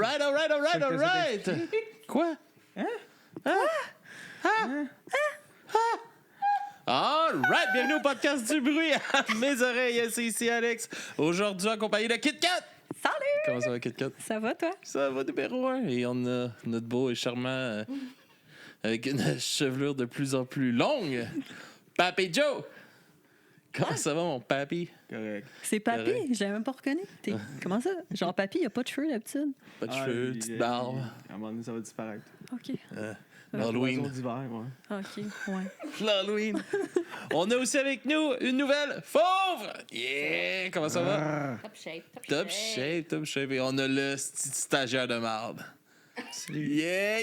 Alright! Quoi? Alright, bienvenue au podcast du bruit à mes oreilles, c'est ici Alex. Aujourd'hui, accompagné de Kit Kat. Salut! Comment ça va, Kit Kat? Ça va, toi? Ça va, numéro 1. Et on a notre beau et charmant, avec une chevelure de plus en plus longue, Papy Joe. Comment ça va, mon papy? Correct. C'est Papy? Correct. Je l'avais même pas reconnu. Comment ça? Genre, Papy, il a pas de cheveux d'habitude. Pas de cheveux, petite barbe. À un moment donné, ça va disparaître. OK. L'Halloween. Poisson d'hiver, ouais. OK, ouais. L'Halloween. On a aussi avec nous une nouvelle fauve. Yeah! Comment ça va? Top shape. Et on a le stagiaire de marde. Yeah!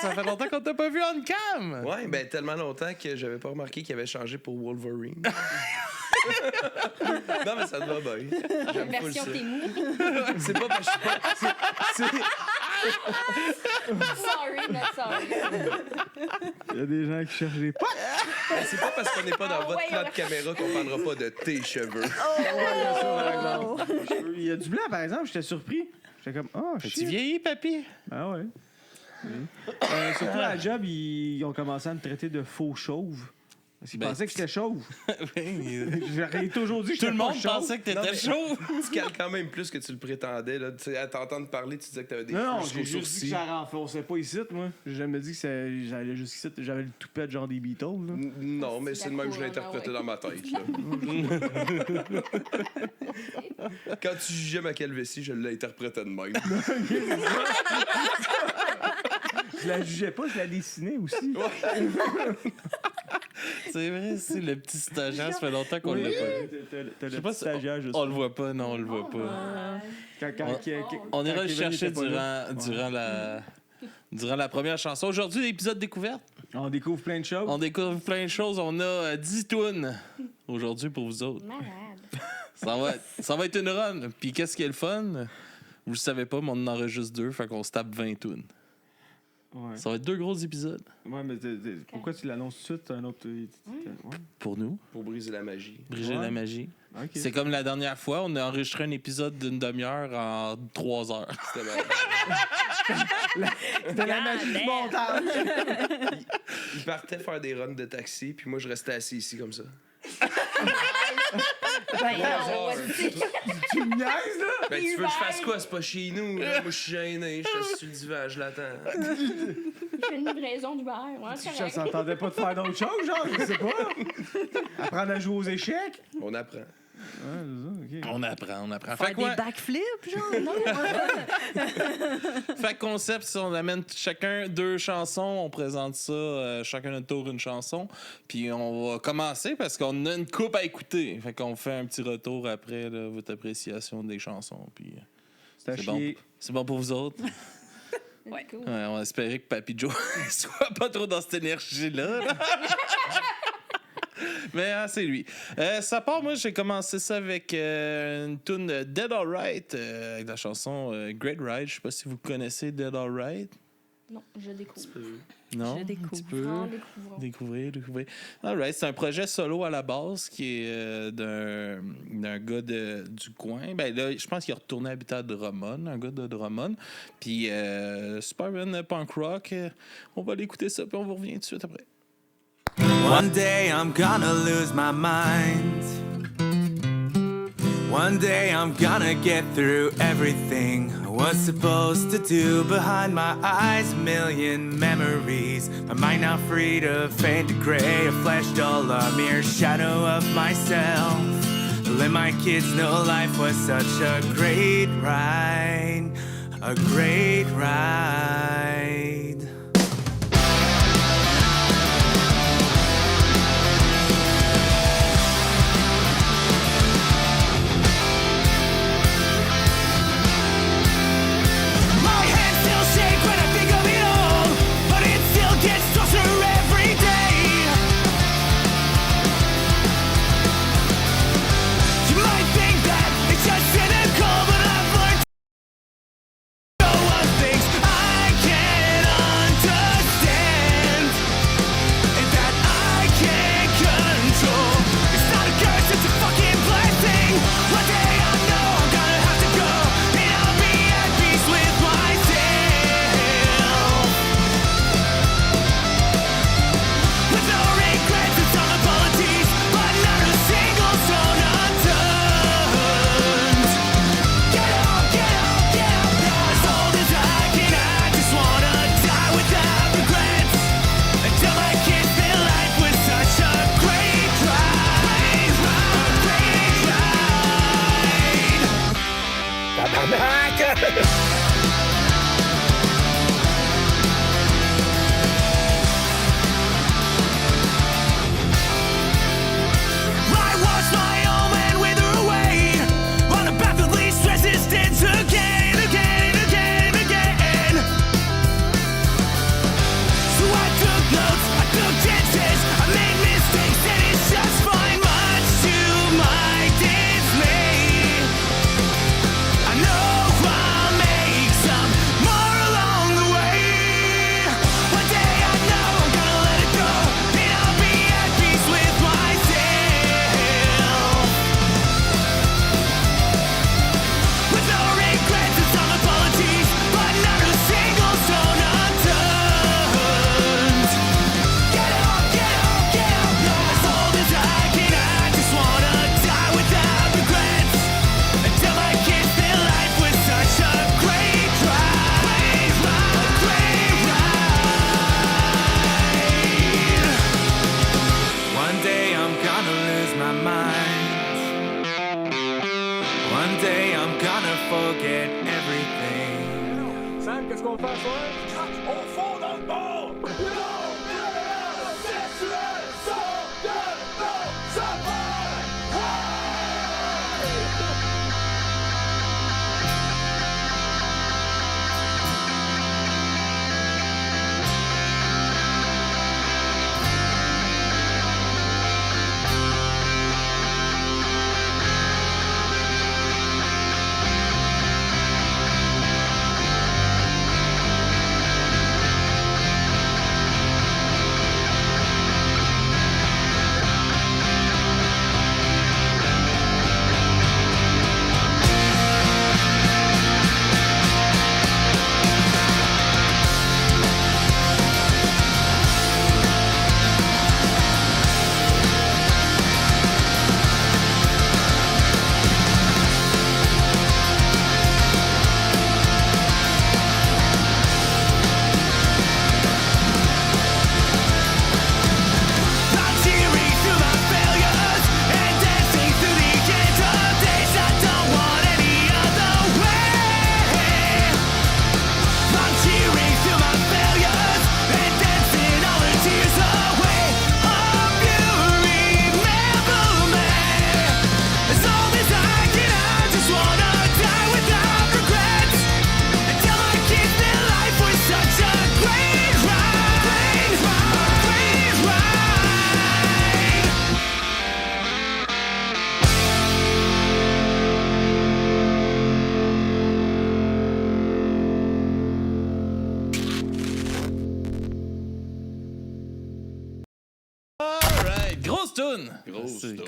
Ça fait longtemps qu'on t'a pas vu on cam! Ouais, ben tellement longtemps que j'avais pas remarqué qu'il avait changé pour Wolverine. Non, mais ça te va bien. J'aime full Version ça. t'es mou. C'est pas parce que je suis pas... Sorry, not sorry. Il y a des gens qui cherchent des potes. C'est pas parce qu'on n'est pas dans votre ouais, plan ouais. de caméra qu'on parlera pas de tes cheveux. Il y a du blanc, par exemple. J'étais surpris. J'étais comme, oh, Tu shit. vieillis, papy? Ah ouais. Surtout à la job, ils ont commencé à me traiter de faux chauve. Parce qu'ils Ben, pensaient que j'étais chauve. Oui. J'ai toujours dit que Tout j'étais le pas monde chauve. pensait que Non, t'étais mais- chaud. Tu cales quand même plus que tu le prétendais. Là. Tu sais, à t'entendre parler, tu disais que t'avais des Non, cheveux j'ai jusqu'aux juste dit que sourcils. ça renforçait pas ici, moi. J'ai jamais dit que j'allais jusqu'ici. J'avais le toupette genre des Beatles, là. Non, mais c'est le même que je l'ai interprété dans ma tête. Là. Quand tu jugeais ma calvitie, je l'interprétais de même. Je la jugeais pas, je la dessinais aussi. C'est vrai, c'est le petit stagiaire, ça fait longtemps qu'on l'a pas vu. T'as Je sais le pas petit si stagiaire, juste. on le voit pas, non, on le voit pas. On ira le chercher durant la première chanson. Aujourd'hui, l'épisode découverte. On découvre plein de choses. On découvre plein de choses. On a 10 tunes aujourd'hui pour vous autres. Malade. Ça va être une run. Puis qu'est-ce qui est le fun? Vous le savez pas, mais on en enregistre 2, fait qu'on se tape 20 tunes. Ouais. Ça va être 2 gros épisodes Ouais, mais pourquoi tu l'annonces tout de suite? Un autre. Ouais. pour nous. Pour briser la magie. Briser Ouais. la magie. Ok. C'est comme la dernière fois, on a enregistré un épisode d'une demi-heure en 3 heures. C'était malade. C'était la magie du montage. Il partait faire des runs de taxi, puis moi, je restais assis ici comme ça. Ben non, ouais, Tu me niaises, là? Ben, tu veux que je fasse quoi? C'est pas chez nous. Là. Moi, je suis gêné. Je suis assis sur le divan, je l'attends. il fait une livraison du beurre. Ouais, c'est Ça correct. s'entendait pas de faire d'autres choses, genre, je sais pas. Apprendre à jouer aux échecs. On apprend. Ouais, c'est ça, ok. On apprend. Faire Fait des quoi? backflips, genre? Non? Fait que concept, c'est on amène chacun 2 chansons, on présente ça, chacun notre tour une chanson, puis on va commencer parce qu'on a une coupe à écouter. Fait qu'on fait un petit retour après là, votre appréciation des chansons, puis C'est à c'est bon. chier. C'est bon pour vous autres. Ouais, cool. Ouais, on va espérer que Papy Joe soit pas trop dans cette énergie-là. là. Mais c'est lui. Ça part, moi, j'ai commencé ça avec une tune Dead Alright, avec la chanson Great Ride. Je sais pas si vous connaissez Dead Alright. Non, je découvre. Non? Je découvre. Un petit peu. En découvrant. Découvrir. Alright, c'est un projet solo à la base qui est d'un gars du coin. Ben là, je pense qu'il est retourné habiter à Drummond, un gars de Drummond. Puis super bien punk rock. On va l'écouter ça, puis on vous revient tout de suite après. One day I'm gonna lose my mind. One day I'm gonna get through everything I was supposed to do. Behind my eyes, a million memories. My mind now free to fade to gray. A flesh dull, a mere shadow of myself. Let my kids know life was such a great ride. A great ride. My hands still shake when I think of it all, but it still gets closer every day. You might think that it's just cynical, but I've learned to know what things I can mind. One day I'm gonna forget everything. Sam, qu'est-ce qu'on fait à soir? On fond dans le bord!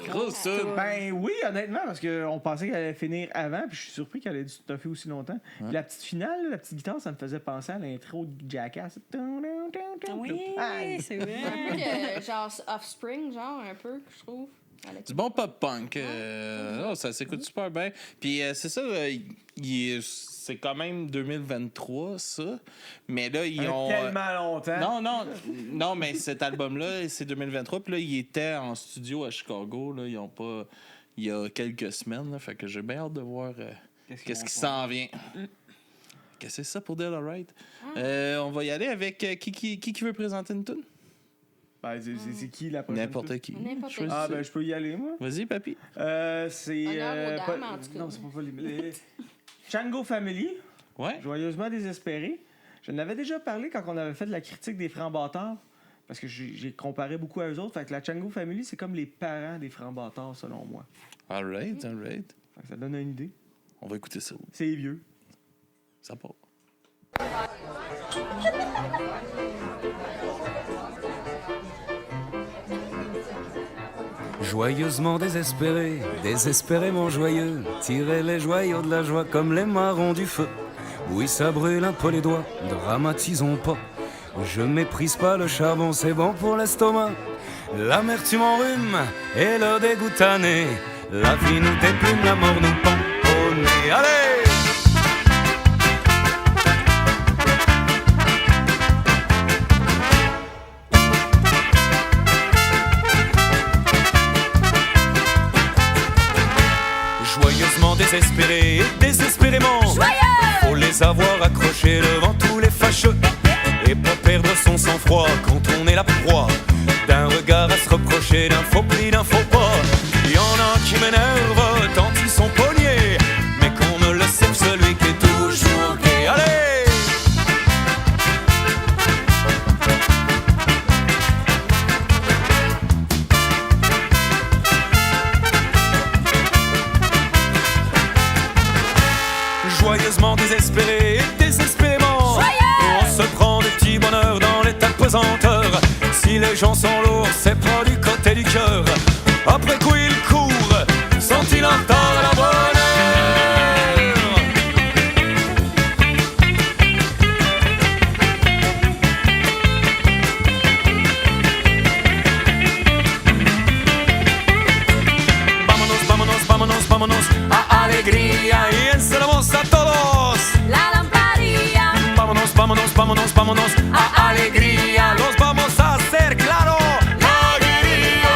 Grosse toune. Ben oui, honnêtement, parce qu'on pensait qu'elle allait finir avant, puis je suis surpris qu'elle ait dû stuffer aussi longtemps. Puis la petite finale, la petite guitare, ça me faisait penser à l'intro de Jackass. Oui, Aïe. c'est vrai. Un peu genre Offspring, genre, un peu, je trouve. Du bon pop-punk. Ça s'écoute super bien. Puis c'est ça, c'est quand même 2023, ça. Mais là, ils ont... Tellement longtemps. Non, mais cet album-là, c'est 2023. Puis là, il était en studio à Chicago. Là, ils ont pas... Il y a quelques semaines. Là, fait que j'ai bien hâte de voir qu'est-ce qui s'en vient. Qu'est-ce que c'est ça pour Dead Alright? On va y aller avec qui veut présenter une tune? Ben, c'est qui la prochaine? N'importe qui. Ah, ben, je peux y aller, moi. Vas-y, papy. C'est. Honneur aux dames, en tout cas. Non, c'est pas les Chango Family. Ouais. Joyeusement désespéré. Je n'avais déjà parlé quand on avait fait de la critique des Francs-Bâtards. Parce que j'ai comparé beaucoup à eux autres. Fait que la Chango Family, c'est comme les parents des Francs-Bâtards, selon moi. All right. Fait que ça donne une idée. On va écouter ça. C'est vieux. Ça part. Joyeusement désespéré, désespérément joyeux, tirez les joyaux de la joie comme les marrons du feu. Oui, ça brûle un peu les doigts, dramatisons pas. Je méprise pas le charbon, c'est bon pour l'estomac. L'amertume en rhume et le dégoût tanné. La vie nous déplume, la mort nous pend au nez. Allez! Joyeusement désespéré, désespérément joyeux. Faut les avoir accrochés devant tous les fâcheux. Et pas perdre son sang-froid quand on est la proie d'un regard à se reprocher, d'un faux pli, d'un faux pas. Y en a qui m'énervent tant ils sont pognés, mais qu'on ne le sait celui qui est toujours gay. Allez! Joyeusement désespéré, désespérément joyeux. On se prend des petits bonheurs dans les tas de pesanteurs. Si les gens sont lourds, c'est pas du côté du cœur. Après coup il court, sont-ils en retard à la bonne heure? Vámonos, vámonos, vámonos, vámonos a alegría y encerramos a todos. La lamparilla. Vámonos, vámonos, vámonos, vámonos a alegría. Los vamos a hacer claro. La alegría.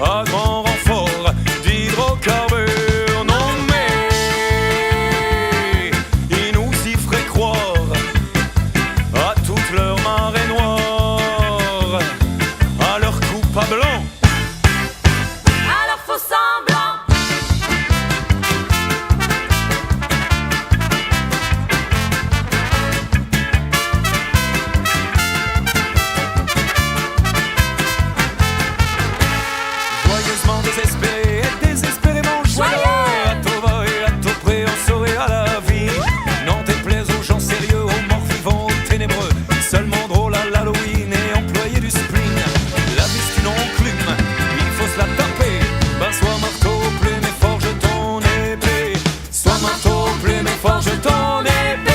à grand renfort d'hydrocarbures. Non mais ils nous y feraient croire à toute leur marée noire, à leur coupe à blanc. Alors faux semblant. Joyeusement désespéré et désespérément joyeux, à Tova et à Topré on saurait à la vie. N'en déplaise aux gens sérieux, aux morts vivants, aux ténébreux, seulement drôle à l'Halloween et employé du spring. La vie c'est une enclume, il faut se la taper. Ben sois marteau, plume et forge ton épée. Sois marteau, plume et forge ton épée.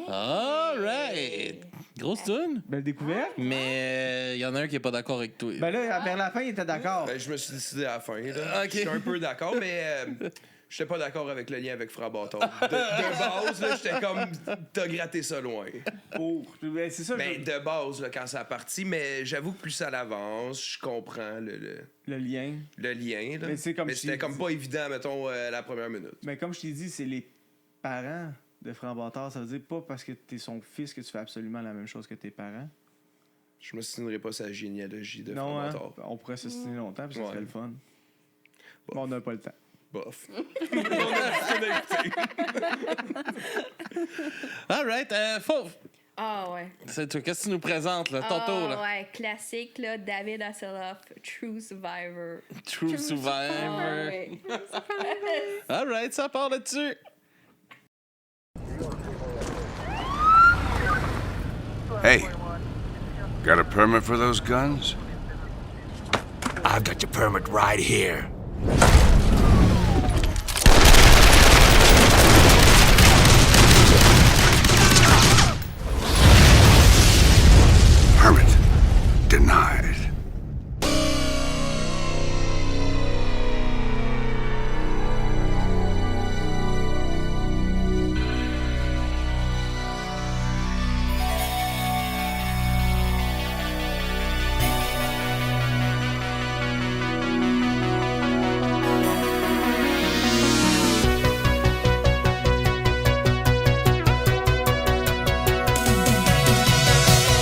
All right. Grosse tune. Belle découverte. Mais il y en a un qui est pas d'accord avec toi. Ben là, vers la fin, il était d'accord. Ben, je me suis décidé à la fin. Là. Ok. J'étais un peu d'accord, mais j'étais pas d'accord avec le lien avec Frère Bâton. De base, là, j'étais comme, t'as gratté ça loin. Ben, c'est ça. Ben, de base, là, quand ça a parti, mais j'avoue que plus ça avance, je comprends Le lien. le lien. Là. Mais c'est comme mais je c'était t'ai comme dit. pas évident, mettons, la première minute. Mais comme je t'ai dit, c'est les parents de Franc Bâtard. Ça veut dire pas parce que t'es son fils que tu fais absolument la même chose que tes parents. Je me souviendrai pas sa généalogie de Non, Frère hein? Bâtard. On pourrait s'ostiner longtemps, puis ça Ouais. serait le fun. Bof. Bon, on n'a pas le temps. Bof. All right. Fauve. Ah ouais. C'est toi. Qu'est-ce que tu nous présentes, là? Ton tour, là. Ouais, classique, là, David Hasselhoff, True Survivor. True Survivor. Ouais. All right, ça part là-dessus. Hey, got a permit for those guns? I've got your permit right here. Permit denied.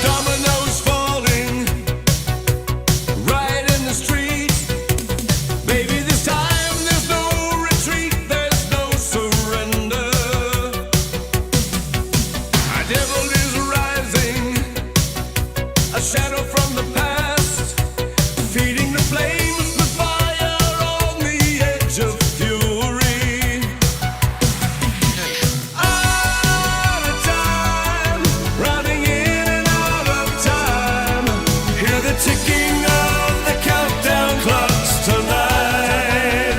Dominoes falling right in the street. Baby, this time there's no retreat, there's no surrender. A devil is rising, a shadow from the past, feeding the flames with fire on the edge of fury. Out of time, running in and out of time. Hear the ticking of the countdown clocks tonight.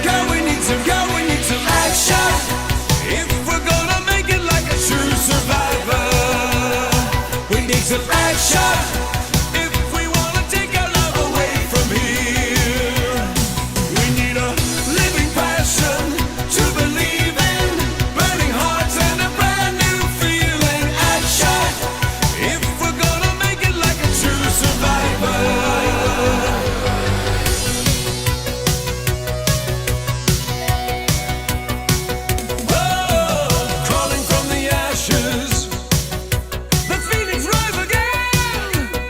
Girl, we need some action. If we're gonna make it like a true survivor, we need some action. If we wanna take our love away from here, we need a living passion to believe in, burning hearts and a brand new feeling. Action, if we're gonna make it like a true survivor. Oh, crawling from the ashes, the feelings rise again.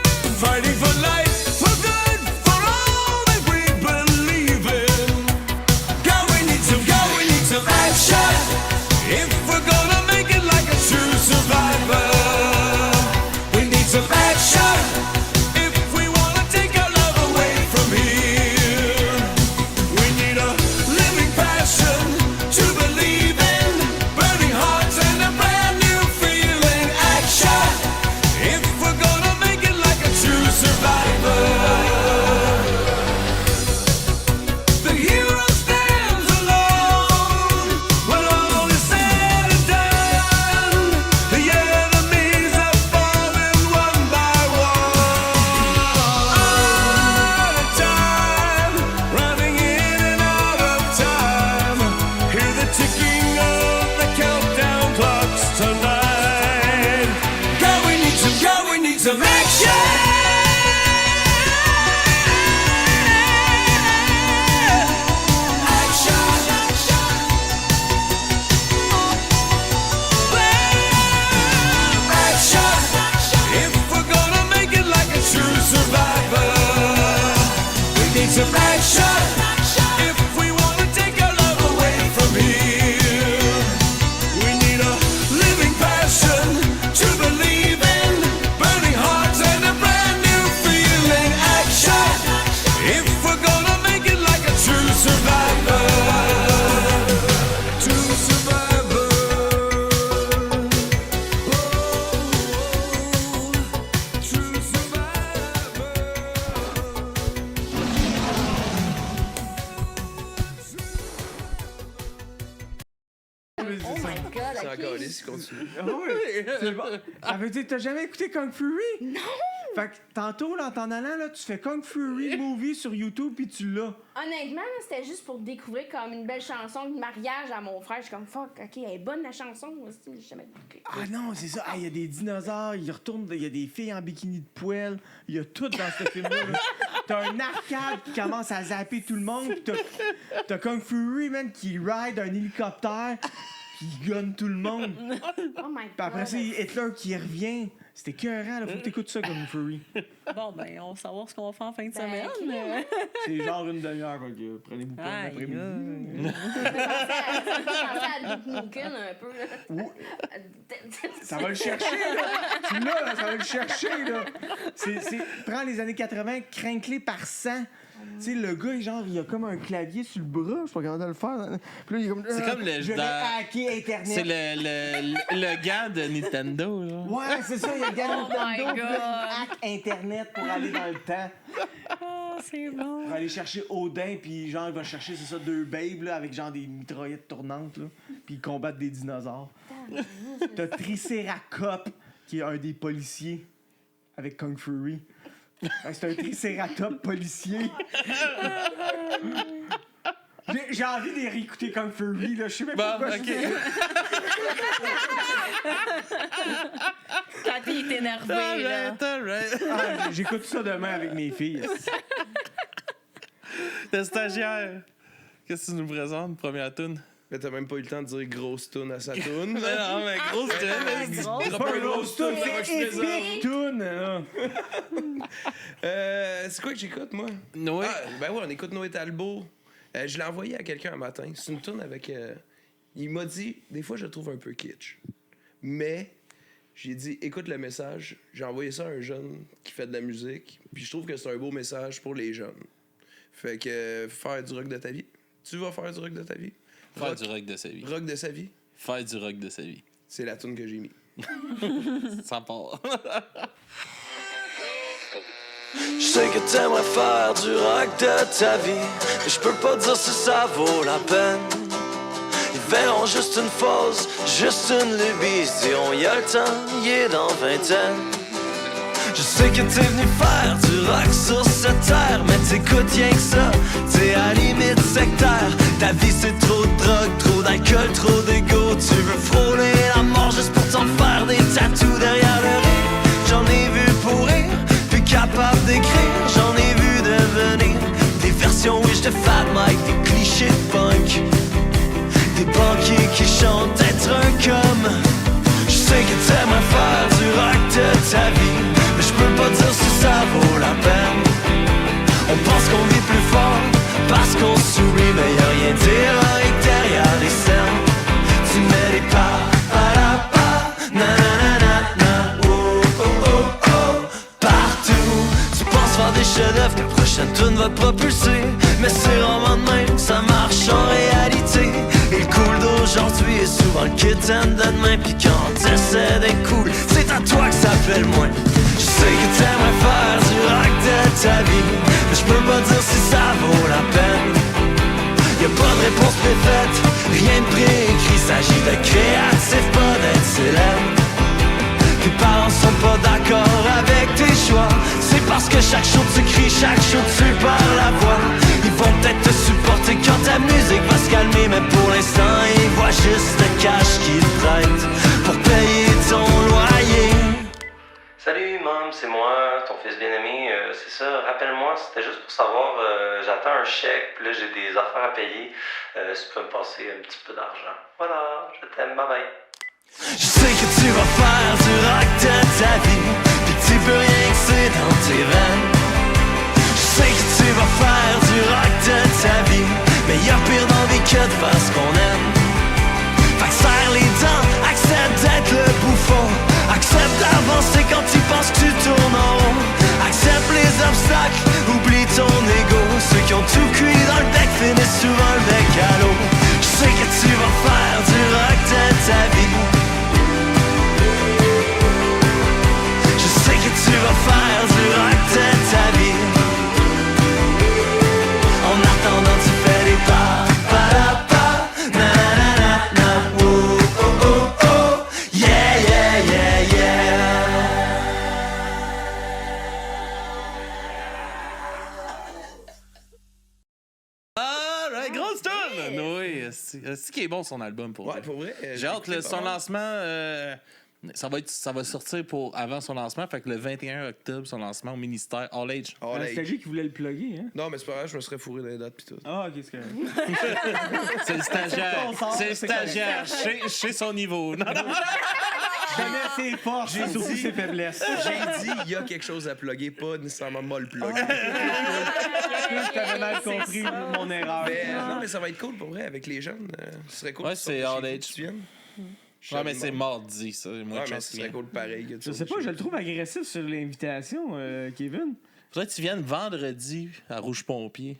some action. If we wanna take our love away from here, we need a living passion to believe in, burning hearts and a brand new feeling. Action, if we're gonna make it like a true survivor. True survivor. Oh, true survivor. Oh my god, C'est ok. encore lisse, continue. Ah oui, c'est bon. Ça veut dire que t'as jamais écouté Kung Fury? Non! Fait que tantôt, là, en t'en allant, là, tu fais Kung Fury movie sur YouTube puis tu l'as. Honnêtement, là, c'était juste pour découvrir comme une belle chanson de mariage à mon frère. Je suis comme fuck, ok, elle est bonne la chanson. Aussi, mais j'ai jamais écouté. Ah non, c'est ça. Il y a des dinosaures, il y a des filles en bikini de poêle. Il y a tout dans ce film-là. Là. T'as un arcade qui commence à zapper tout le monde. Pis t'as Kung Fury, man, qui ride un hélicoptère puis il gunne tout le monde. Oh my god. Puis après ça, Hitler qui revient. C'était écœurant, là. Faut que t'écoutes ça, Kung Fury. Bon, ben, on va savoir ce qu'on va faire en fin de Ben, semaine. ok. C'est genre une demi-heure, fait que prenez-vous pas Aïe, l'après-midi. Ça fait à Duke Nukem un peu. Là. Ouh. Ça va le chercher, là. Tu l'as, là, ça va le chercher, là. Prends les années 80, crinquelé par 100. Tu sais, le gars, genre, il a comme un clavier sur le bras. Je suis pas capable de le faire. Puis là, il est comme... C'est comme le... Je vais hacker Internet. C'est le gars de Nintendo, là. Ouais, c'est ça, il y a le gars de Oh my Nintendo qui God. hack Internet pour aller dans le temps. Ah, c'est bon. Pour aller chercher Odin, puis genre, il va chercher, c'est ça, 2 babes, là, avec genre des mitraillettes tournantes, là. Puis ils combattent des dinosaures. T'as Triceratops, qui est un des policiers, avec Kung Fury. C'est un Triceratops policier. J'ai envie de réécouter Kung Fury, là. Je sais même pas Bon, pourquoi ok. Quand il est énervé, là. Alright. Ah, j'écoute ça demain avec mes filles. Le stagiaire. Qu'est-ce que tu nous présentes, première tune? Mais t'as même pas eu le temps de dire grosse toune à sa toune. Mais non, mais grosse tune. grosse. Drop un grosse toune, ça va que je plaisante. Epic tune, là. C'est quoi que j'écoute, moi? Noé. Ah, ben ouais, on écoute Noé Talbot. Je l'ai envoyé à quelqu'un un matin. C'est une toune avec... il m'a dit, des fois, je le trouve un peu kitsch. Mais j'ai dit, écoute le message. J'ai envoyé ça à un jeune qui fait de la musique. Puis je trouve que c'est un beau message pour les jeunes. Fait que faire du rock de ta vie. Tu vas faire du rock de ta vie? Faire du rock de sa vie. Rock de sa vie, Faire du rock de sa vie. c'est la toune que j'ai mis. Ça part. Je sais que t'aimerais faire du rock de ta vie, mais je peux pas dire si ça vaut la peine. Ils verront juste une fausse, juste une lubie. Ils se diront y'a le temps, il est dans vingtaine. Je sais que t'es venu faire du rock sur cette terre, mais t'écoutes rien que ça, t'es à limite sectaire. Ta vie c'est trop de drogue, trop d'alcool, trop d'égo. Tu veux frôler la mort juste pour t'en faire des tatous derrière le rire. J'en ai vu pourrir, plus capable d'écrire. J'en ai vu devenir des versions wish de Fat Mike, des clichés de punk, des banquiers qui chantent être un com. Je sais que t'aimerais faire du rock de ta vie, mais je peux pas dire si ça vaut la peine. On pense qu'on vit plus fort parce qu'on sourit, mais y'a rien d'héroïque derrière les scènes. Tu mets les pas à la pas, na oh oh oh oh, partout. Tu penses faire des chefs-d'œuvre que la prochaine tune va te propulser, mais c'est vraiment de même, ça marche en réalité. Et le cool d'aujourd'hui est souvent le kitten de demain. Pis quand t'essaies d'être cool, c'est à toi que ça fait le moins. Je sais que t'aimerais faire du rock de ta vie, mais je peux pas dire si ça vaut la peine. Y'a pas de réponse préfaite, rien de préécrit. S'agit de créatif, pas d'être célèbre. Tes parents sont pas d'accord avec tes choix. C'est parce que chaque jour tu cries, chaque jour tu parles la voix. Ils vont peut-être te supporter quand ta musique va se calmer, mais pour l'instant ils voient juste le cash qu'ils te prêtent pour payer ton loyer. Salut Mom, c'est moi, ton fils bien-aimé, c'est ça, rappelle-moi, c'était juste pour savoir, j'attends un chèque, puis là j'ai des affaires à payer, si tu peux me passer un petit peu d'argent. Voilà, je t'aime, bye bye. Je sais que tu vas faire du rock de ta vie, pis tu peux rien que c'est dans tes veines. Je sais que tu vas faire du rock de ta vie. Mais y'a pire dans la vie que de faire ce qu'on aime. Fait que serre les dents, accepte d'être le bouffon. Accepte d'avancer quand tu penses que tu tournes en rond. Accepte les obstacles, oublie ton ego. Ceux qui ont tout cuit dans le bec finissent souvent le bec à l'eau. Je sais que tu vas faire du rock de ta vie. Je sais que tu vas faire du rock de ta vie. En attendant tu fais des pas, pa-da-pa, na-na-na-na, oh, oh, oh, oh, yeah, yeah, yeah, yeah. All right, grosse tonne! Oui, c'est qui est bon son album pour Ouais, vrai. pour vrai. J'ai hâte, son lancement, ça va sortir avant son lancement, fait que le 21 octobre, son lancement au ministère All Age. C'était lui qui voulait le plugger, hein? Non, mais c'est pas grave, je me serais fourré dans les dates pis tout. Ah, ok, c'est correct. C'est le stagiaire. C'est le stagiaire. Chez son niveau. Non, non. Jamais ses forces, j'ai surtout ses faiblesses. J'ai dit, il y a quelque chose à plugger, pas nécessairement moi le plug. T'avais mal compris mon erreur. Non, mais ça va être cool pour vrai avec les jeunes. Ce serait cool. Ouais, c'est All Age. Tu viennes. Ouais, mais c'est mardi, ça. Moi, mais ce serait cool pareil. Je sais pas, je le trouve agressif sur l'invitation, Kevin. Faudrait que tu viennes vendredi à Rouge Pompier.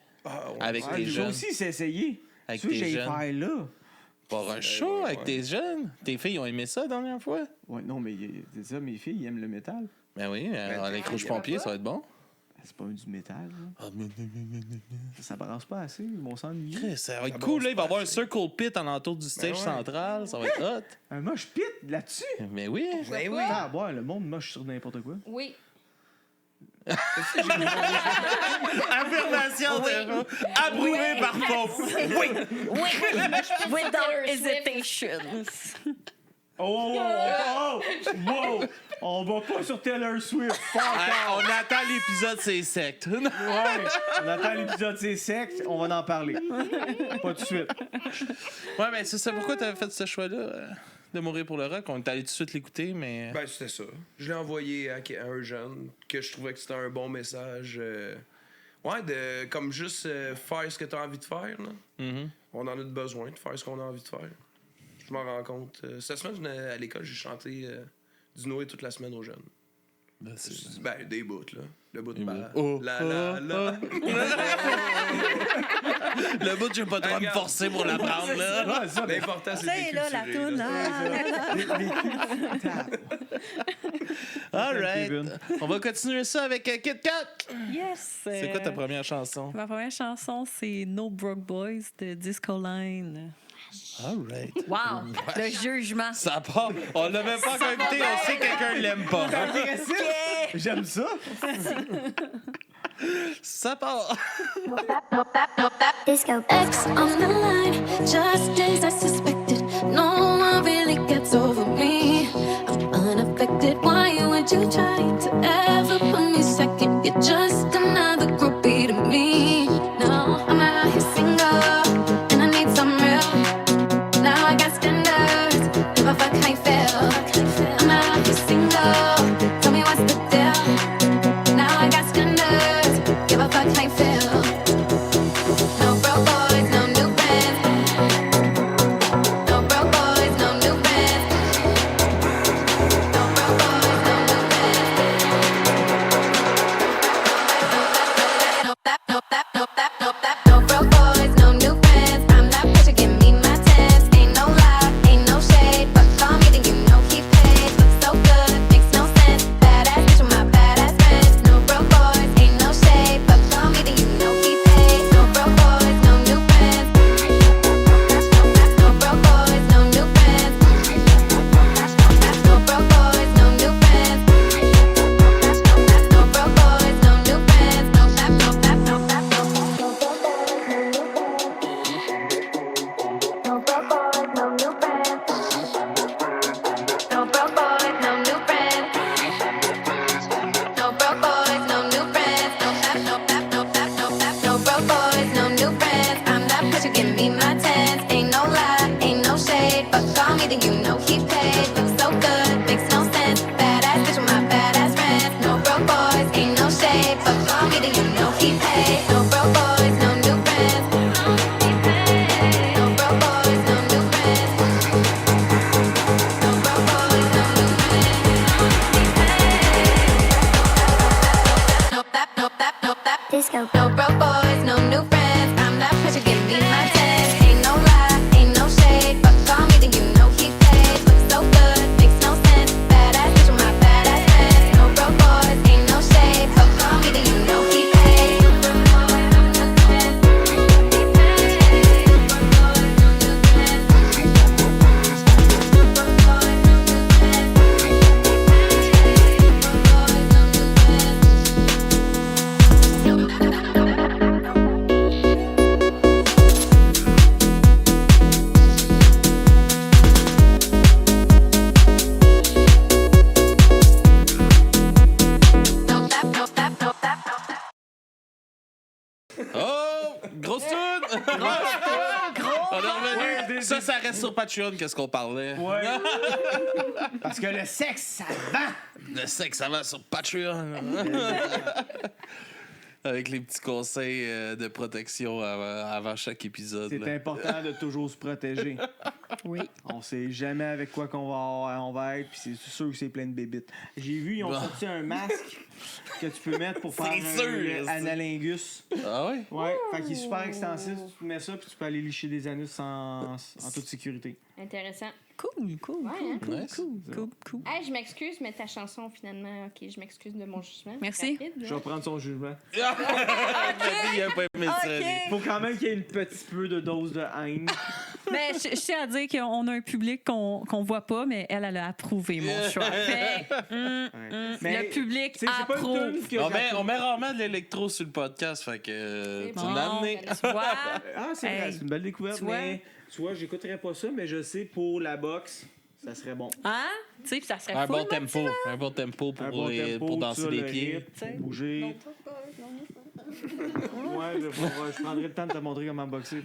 Avec tes jeunes. Moi aussi, c'est essayé. Avec Tu veux que tes j'aille jeunes. faire là? Pour un show avec tes jeunes. Tes filles ont aimé ça la dernière fois? Ouais, non, mais c'est ça, mes filles, ils aiment le métal. Ben oui, avec Rouge Pompier, ça va être bon. C'est pas du métal, là. Ça brasse pas assez, ils vont s'ennuyer. Chris, ça va être cool, là. Il va y avoir un circle pit en entour du stage central. Ça va être hot. Un moche pit là-dessus? Mais oui. Ben oui. Ah, ouais, le monde moche sur n'importe quoi. Oui. Affirmation de approuvé par Pope. Oui. Without hesitation. Oh! Wow! On va pas sur Taylor Swift. On attend l'épisode C'est secte. Ouais, on attend l'épisode C'est secte, on va en parler. Pas tout de suite. Ouais, mais c'est ça. Pourquoi t'avais fait ce choix-là de mourir pour le rock? On est allé tout de suite l'écouter, mais... Ben, c'était ça. Je l'ai envoyé à un jeune que je trouvais que c'était un bon message. Ouais, de comme juste faire ce que t'as envie de faire. Là. On en a besoin de faire ce qu'on a envie de faire. Je m'en rends compte. Cette semaine, à l'école, j'ai chanté du Noé toute la semaine aux jeunes. Ben, des bouts, là. Le bout de la. Le bout, je vais pas trop me forcer pour l'apprendre, là. L'important, c'est C'est là la toune. All right. On va continuer ça avec Kit Kat. Yes. C'est quoi ta première chanson? Ma première chanson, c'est No Broke Boys de Disco Line. All right. Wow! Le jugement. Ça part. On l'a même pas encore écouté, on sait que quelqu'un l'aime pas. J'aime ça. Ça part. Disco. X on the line, just as I suspected. No one really gets over me. I'm unaffected. Why would you try to ever put me second? You're just another groupie to me. No, I'm out here single, and I need some real. Now I got standards. If I fuck, I fail. I'm out here single. Tell me what's the deal. Now I got standards. Give a fuck, I fail. No broke boys, no new friends. No broke boys, no new friends. No broke boys, no new friends. No broke boys, no new friends. I'm not bitch, give me my tens. Ain't no lie, ain't no shade. But call me, then you know he paid. Looks so good, makes no sense. Badass bitch with my badass friends. No broke boys, ain't no shade. But call me, then you know he paid. No broke boys, no new friends. No broke boys, no new friends. No broke boys, no new friends. No broke boys, no new friends. No rap, no rap, no rap, no rap. No broke boys, no new friends. No broke boys, no new friends. No broke boys, no new friends. No rap, no rap, no rap, no rap. No broke boys, no new friends. I'm that bitch who give me my tens. Ain't no lie, ain't no shade. But call me, then you know he paid. Looks so good, makes no sense. Badass bitch with my badass friends. No broke boys, ain't no shade. But call me, then you know he paid. No broke boys, no reste sur Patreon, qu'est-ce qu'on parlait? Ouais. Parce que le sexe, ça vend! Le sexe, ça va sur Patreon. Avec les petits conseils de protection avant chaque épisode. C'est important de toujours se protéger. Oui. On sait jamais avec quoi on va être, puis c'est sûr que c'est plein de bébites. J'ai vu, ils ont sorti un masque que tu peux mettre pour faire un analingus. Ah oui? Ouais, fait qu'il est super extensif. Tu mets ça, puis tu peux aller licher des anus en toute sécurité. Intéressant. Cool. Ouais, hein? Nice. Cool. Hey, je m'excuse, mais ta chanson, finalement, OK, je m'excuse de mon jugement. Merci. Rapide, Je vais prendre son jugement. Il a pas aimé ça. lui. Faut quand même qu'il y ait une petite peu de dose de haine. Mais je tiens à dire qu'on a un public qu'on voit pas, mais elle a approuvé mon choix. Fait, Mais, le public tu sais, c'est pas une approuve. tune que On met rarement de l'électro sur le podcast, fait que C'est tu bon. l'as amené. Tu vois? Ah, c'est vrai, Hey. c'est une belle découverte, Tu vois? mais tu vois, j'écouterais pas ça, mais je sais pour la boxe, ça serait bon. Hein? Tu sais, puis ça serait Un full bon tempo. Un bon tempo Un bon tempo, pour danser ça, les le pieds. rythme, T'sais. bouger. Non, Ouais, je prendrai le temps de te montrer comment boxer.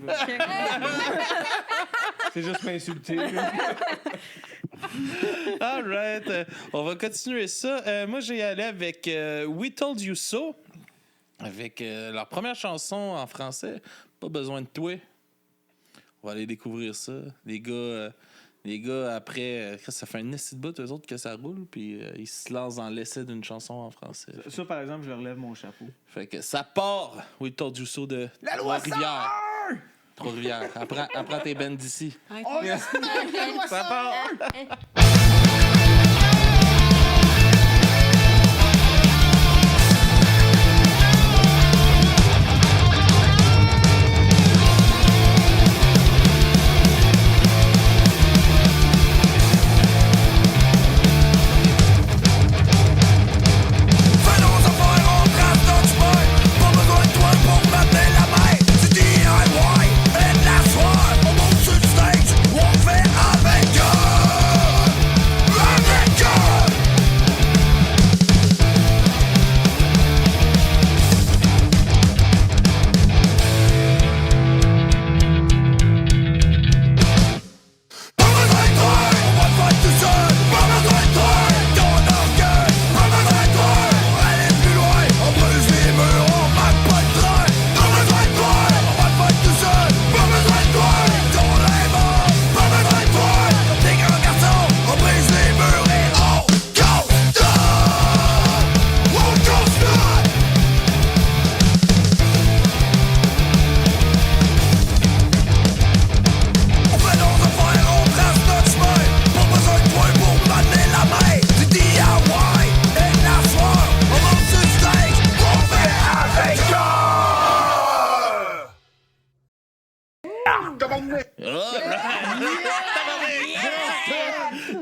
C'est juste m'insulter. là. All right. On va continuer ça. Moi, j'ai allé avec We Told You So, avec leur première chanson en français, Pas besoin de toi. On va aller découvrir ça. Les gars après, ça fait un esti de bout, eux autres, que ça roule, puis ils se lancent dans l'essai d'une chanson en français. Ça, par exemple, je leur lève mon chapeau. Fait que ça part, We Told You So de Trois-Rivières. Trois-Rivières. Apprends tes bands d'ici. Ça part.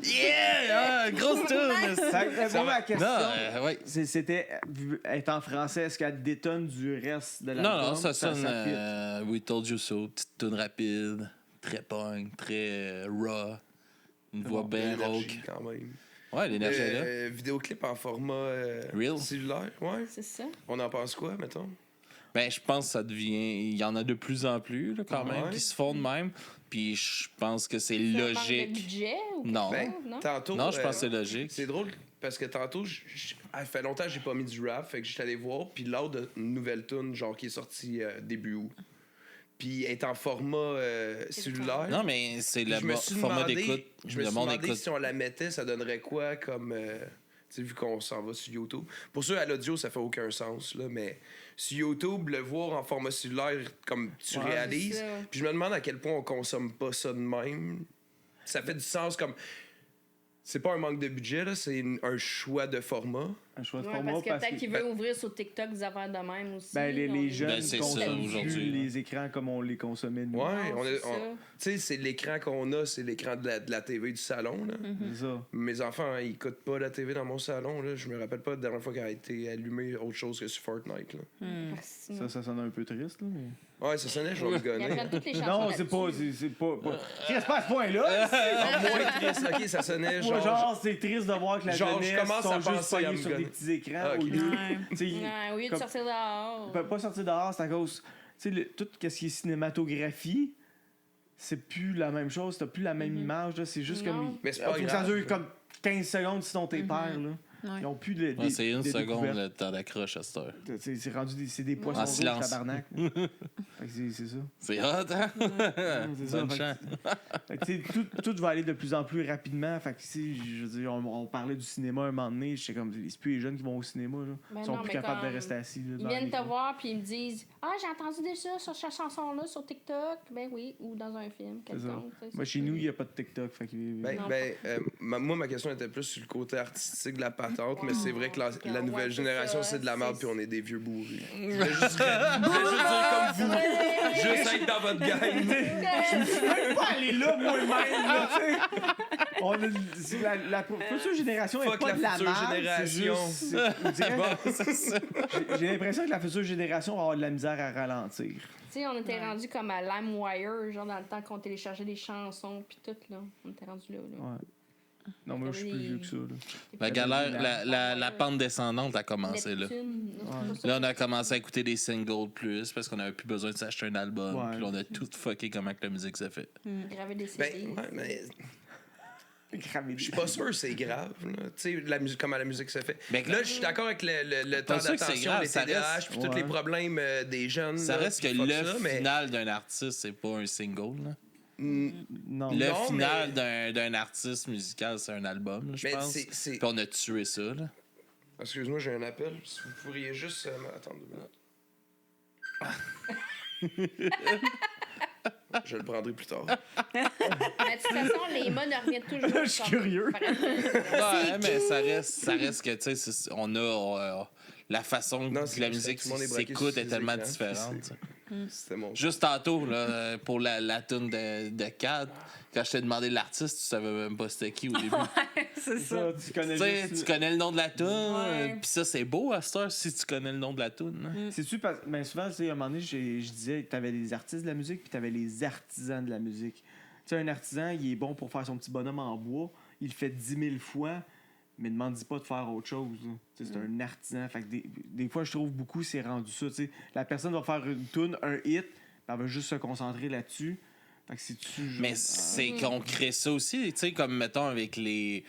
Yeah! Grosse tune! Moi, ma question, Non, ouais. c'était, être en français, est-ce qu'elle détonne du reste de l'album? Non, ça sonne fit? We Told You So, petite tune rapide, très punk, très raw, une voix bien L'énergie, rauque. quand même. Ouais, l'énergie est là. Vidéoclip en format Real? cellulaire, ouais. C'est ça. On en pense quoi, mettons? Ben, je pense que ça devient. Il y en a de plus en plus, là, quand même, Ouais. qui se font de même. Puis je pense que c'est Ça manque de logique. budget ou Non. quelque Ben, chose, non? tantôt. Non, je pense que c'est logique. C'est drôle parce que tantôt, ça fait longtemps que j'ai pas mis du rap, fait que j'étais allé voir, puis l'autre d'une nouvelle tune, genre qui est sortie début août. Puis elle est en format cellulaire. Non, mais c'est Puis le je me suis format demandé- d'écoute. Je me Le suis monde demandé écoute. si on la mettait, ça donnerait quoi comme. Tu sais, vu qu'on s'en va sur YouTube. Pour ceux à l'audio, ça fait aucun sens, là, mais sur YouTube, le voir en format cellulaire, comme tu Ouais, réalises. c'est ça. Puis je me demande à quel point on consomme pas ça de même. Ça fait du sens comme. C'est pas un manque de budget, là, c'est un choix de format. Un choix de Ouais, format parce que peut-être qu'il veut ben- ouvrir sur TikTok des affaires de même aussi. Ben, les On- jeunes Ben, c'est ça, consomment aujourd'hui, plus là. les écrans comme on les consommait nous. Ouais, Non, on c'est est. ça. Tu sais, c'est l'écran qu'on a, c'est l'écran de la TV du salon, là. C'est ça. Mes enfants, ils écoutent pas la TV dans mon salon, là. Je me rappelle pas la dernière fois qu'elle a été allumée autre chose que sur Fortnite, là. Fascinant. Ça sonne un peu triste, là, mais... Ouais, ça sonnait, je vais me Ils gonner. apprennent toutes les chansons. Non, c'est pas... C'est pas... Qu'est-ce pas à ce point-là? Ah, moins triste, ok, ça sonnait Moi, genre. genre, c'est triste de voir que la Genre, je jeunesse commence sont à juste penser à pognés me sur gonner. des petits écrans Ah, ok. au lieu... Ouais. Tu sais, Ouais, au lieu de comme- sortir dehors. Pas sortir dehors, c'est à cause... Tu sais, tout ce qui est cinématographie, c'est plus la même chose, t'as plus la même image, là, c'est juste Non. comme... Mais c'est faut pas que ça grave. dure comme 15 secondes sinon t'es pères, là. Ouais. Ils ont plus de... Ouais, c'est une des seconde découvertes. le temps d'accroche à cette heure. C'est rendu c'est des poissons En rouges, silence. tabarnak. Fait que c'est ça. C'est hot, hein? C'est ça. Bonne Fait que- chance. Fait que, tu sais, tout va aller de plus en plus rapidement. Fait que, tu sais, je veux dire, on parlait du cinéma un moment donné. J'étais comme, c'est plus les jeunes qui vont au cinéma. Là. Ben Ils sont non, plus mais capables comme de rester assis. Là, Ils devant viennent te l'écran. voir puis ils me disent « Ah, j'ai entendu déjà sur cette chanson-là sur TikTok. » Ben oui, ou dans un film C'est ça. quelconque. tu sais, Moi, c'est chez nous, plus- il n'y a pas de TikTok. Fait que, Non. Moi, ma question était plus sur le côté artistique de la patente, mais c'est vrai que la Ouais, nouvelle c'est génération, ça, c'est de la merde, c'est- puis on est des vieux bourrus. Je voulais juste dire comme vous. Juste être dans votre gang. Je peux pas aller là moi-même. Là, tu sais. C'est la future génération n'est Fuck pas la de la future merde. génération. On dirait j'ai l'impression que la future génération va avoir de la misère à ralentir. Tu sais, on était rendu comme à LimeWire, genre dans le temps qu'on téléchargeait des chansons puis tout, là. On était rendu là. Ouais. Non, moi, je suis plus vieux que ça. Là. La galère, la pente descendante a commencé là. Neptune. Là, on a commencé à écouter des singles plus parce qu'on n'avait plus besoin de s'acheter un album. Ouais. Puis là, on a tout fucké comment que la musique s'est fait. Graver des CD. Ben, ouais, mais Gravé je suis pas sûr que c'est grave. Tu sais, la musique, comment la musique se fait. Ben, Là, je suis d'accord avec le temps Pas sûr que c'est d'attention, grave, les ça TDAH, reste- puis tous Ouais. les problèmes des jeunes. Ça là, reste que puis fuck le ça, mais- final d'un artiste, c'est pas un single. Là. Non. Le Non, final d'un artiste musical, c'est un album, là, je Mais pense. c'est- Puis on a tué ça. Là. Excuse-moi, j'ai un appel. Si vous pourriez juste attendre 2 minutes. Je le prendrai plus tard. Mais de toute façon, les mots ne reviennent toujours. Je suis comme- curieux. Ouais, mais ça reste que, tu sais, on a. La façon Non, que c'est la pour ça, musique tout le monde est braqué s'écoute sur est ses tellement écrans, différente. puis tu sais. C'était mon Juste tantôt, là, pour la tune de Kat, quand je t'ai demandé l'artiste, tu savais même pas c'était qui au début. C'est ça. Ça, tu connais Tu sais, juste... tu connais le nom de la tune, Ouais. puis ça, c'est beau à cette heure si tu connais le nom de la tune. hein. C'est-tu parce ben souvent, tu sais, à un moment donné, je disais que t'avais les artistes de la musique puis t'avais les artisans de la musique. Tu sais, un artisan, il est bon pour faire son petit bonhomme en bois, il le fait 10 000 fois, mais ne demande pas de faire autre chose. Là. Tu sais, c'est un artisan. Fait que des fois, je trouve beaucoup, c'est rendu ça. Tu sais. La personne va faire une tune, un hit, puis elle va juste se concentrer là-dessus. Fait que c'est-tu genre... Mais c'est qu'on crée ça aussi, tu sais, comme mettons avec les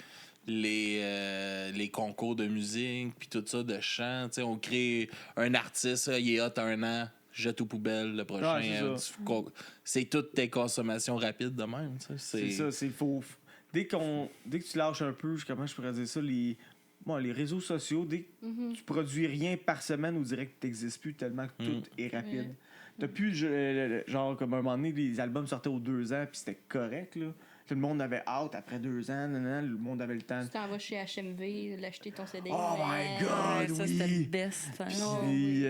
concours de musique, puis tout ça, de chant. Tu sais, on crée un artiste, là, il est hot 1 an, jette aux poubelles le prochain. Ouais, c'est ça. C'est toutes tes consommations rapides de même. Tu sais. C'est ça, c'est faux. Dès que tu lâches un peu, comment je pourrais dire ça, les réseaux sociaux, dès que tu produis rien par semaine, on dirait que tu n'existes plus tellement que tout est rapide. T'as plus, genre, comme à un moment donné, les albums sortaient aux 2 ans, puis c'était correct, là. Tout le monde avait hâte après 2 ans, le monde avait le temps. Tu t'en vas chez HMV, l'acheter ton CD. Oh my God, Ça, oui! c'était le best. hein. Puis,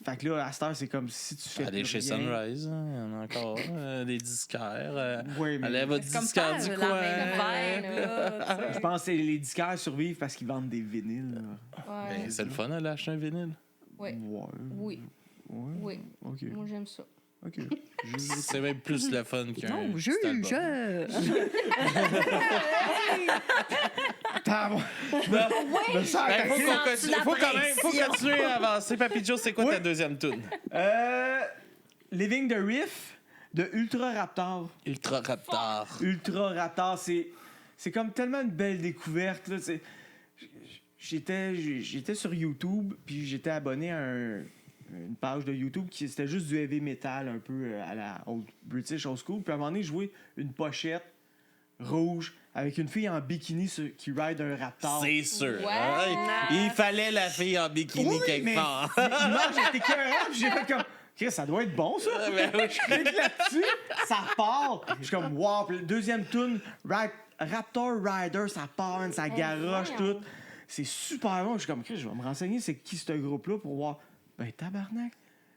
fait que là, à cette heure, c'est comme si tu fais Aller plus chez rien. Sunrise, hein, il y en a encore des disquaires. Ouais, mais Allez à votre C'est comme disquaire faire du la coin. même vibe, là, tu sais. Je pense que les disquaires survivent parce qu'ils vendent des vinyles. Là. Ouais. Ben, c'est le fun d'aller acheter un vinyle. Ouais. Ouais. Oui. Ouais. Oui. OK. Moi, j'aime ça. OK. C'est même plus le fun qu'un Non, petit album. Me sens Ben, attaqué. faut continuer à avancer. Papy Joe, c'est quoi ta deuxième tune? Living the Riff de Ultra Raptor. Ultra Raptor. Ultra Raptor, c'est comme tellement une belle découverte. Là. J'étais sur YouTube, puis j'étais abonné à une page de YouTube qui c'était juste du heavy metal, un peu à la British old school. Puis à un moment donné, je jouais une pochette rouge avec une fille en bikini qui ride un Raptor. C'est sûr. Ouais. hein? Il fallait la fille en bikini Oui, quelque mais part. l'image était écœurante, puis j'ai fait comme... Chris, ça doit être bon, ça. Ben oui, Je clique là-dessus, ça part. Je suis comme, wow. Puis le deuxième tune, Raptor Rider, ça part, man, ça garoche voyons. tout. C'est super bon. Je suis comme, Chris, je vais me renseigner, c'est qui ce groupe-là pour voir. Ben, tabarnak.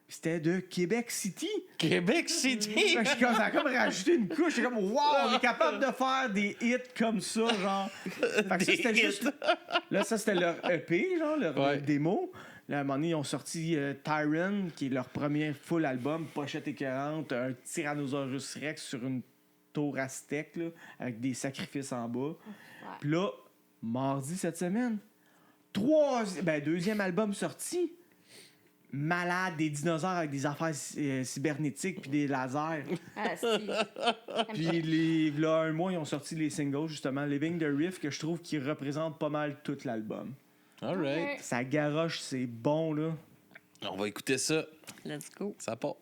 Puis c'était de Québec City. Québec City. Fait que je suis comme, ça a comme rajouté une couche. J'étais comme, wow, on est capable de faire des hits comme ça, genre. Fait que ça, Des c'était hits. juste. Là, ça, c'était leur EP, genre, leur Ouais. démo. Là, à un moment donné, ils ont sorti Tyron, qui est leur premier full album, pochette écœurante, un Tyrannosaurus Rex sur une tour aztèque, là, avec des sacrifices en bas. Puis là, mardi cette semaine, deuxième album sorti. malade, des dinosaures avec des affaires cybernétiques puis des lasers. Ah, si. Puis là, un mois, ils ont sorti les singles, justement, Living the Riff, que je trouve qui représente pas mal tout l'album. All right. Ça garoche, c'est bon, là. On va écouter ça. Let's go. Ça part.